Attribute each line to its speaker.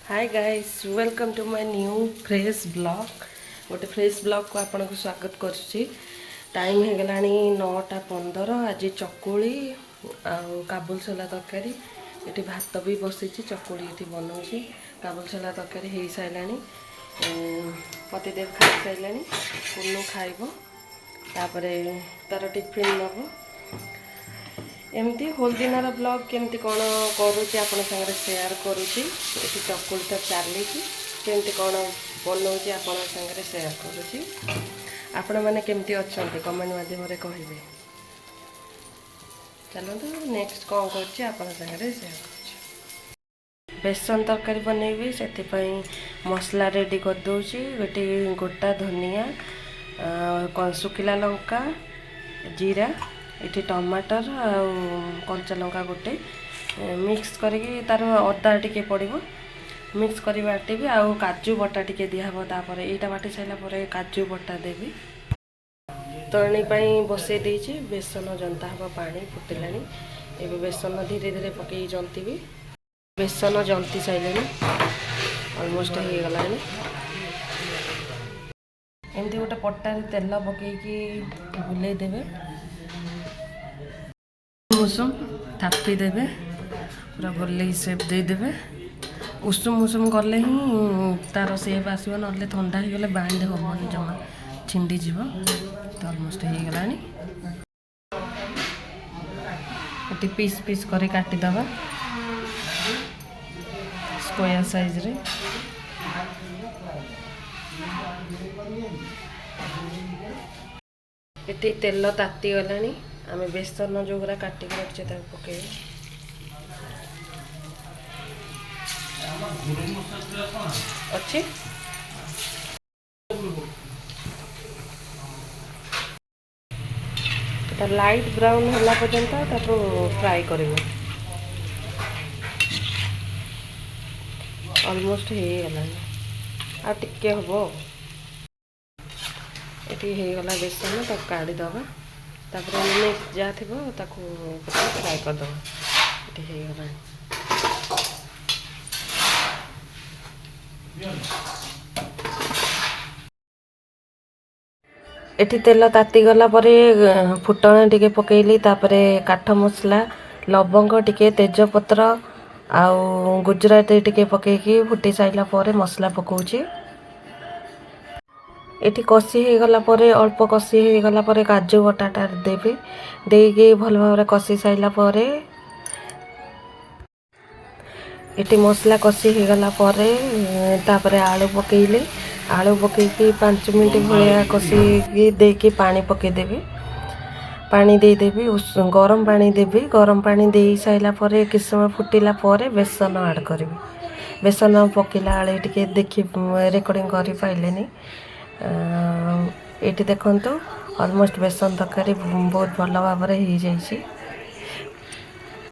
Speaker 1: Hi guys welcome to my new fresh blog गोटे fresh blog को आपन को स्वागत करुच्ची। टाइम हो गला 9:15। आज चकुली काबुल छोला तरकारी ये भात भी बसी चकुली ये बनाऊँगी। काबुल छोला तरकारी हो सारा पतिदेव खाई सारे कुन्नू खाइब तापर तार टिफिन नब एमती होल दिन ब्लॉग केमती कौन करुच्ची आपण सागर सेयार करुच्ची। ये चकुली तो चली केमती कौन बनाऊँगी आपण सागर सेयार करुच्ची। आपण मैंने केमती अच्छा कमेंट माध्यम कहे। चलते नेक्स्ट कौन कर सागर सेयार कर बेसन तरकारी बनैबी से मसला रेडी करदे। गोटे गोटा धनिया सुखिला लंका जीरा ये टमाटर कंचा लंका गोटे मिक्स करके तार अदा टिके पड़ो मिक्स कर बाटेबी आउ काजू बटा टिके दिहब। तापर यहाँ बाटी सारापर काजू बटा देवी तरणी बसई देती बेसन जंता हम पानी फुटला। एवं बेसन धीरे धीरे पकई जंती बेसन जंती सारे अलमोस्ट हो गला। एमती गोटे पट्टारे तेल पकईकी बुले देवे उषुम थापी देवे पूरा भल सेप देदेवे। उषुम उषुम गले ही तार सेप आसो ना थंडा हो गले बाइंड हम जमा छिंडी जीव। तो अलमोस्ट हो गला ये पीस पीस कर काटिदबा स्क्वायर साइज रे। ये तेल ताती गला आम बेसन जो गुरा काटिक रखे पकड़ अच्छी लाइट ब्राउन होला पर्यंत फ्राई कर ऑलमोस्ट हो गला आ टिके हम ये गला बेसन तो काढ़ीदबा तापर नेक्स्ट जहाँ थी फ्राए करदे ये होगा। एठी तेल ताती गला परे फुटण टिके पकेली तापर काठ मसला लवंग टिके तेजपत्र आउ गुजराती टिके पकेकी फुटी साइला परे मसला पकाउची। एठी कषी हो गला परे अल्प कषी हो गला परे काजू बटाटा देवी देकी भल भाव कषी साइला परे एठी मसला कषी हो गला परे तापर आलू पकेइले आलू पकईकी 5 मिनट भाया कषी देकी पानी पकईदेवी पानी देदेवी गरम पानी देवी गरम पानी दे साइला परे किस समय फुटिला परे बेसन ऐड करी बेसन पकेला आले टिके देखी रेकर्डिंग करि पाइलेनी। ये देखो ऑलमोस्ट बेसन तरकारी बहुत भल भाव हो जाइए।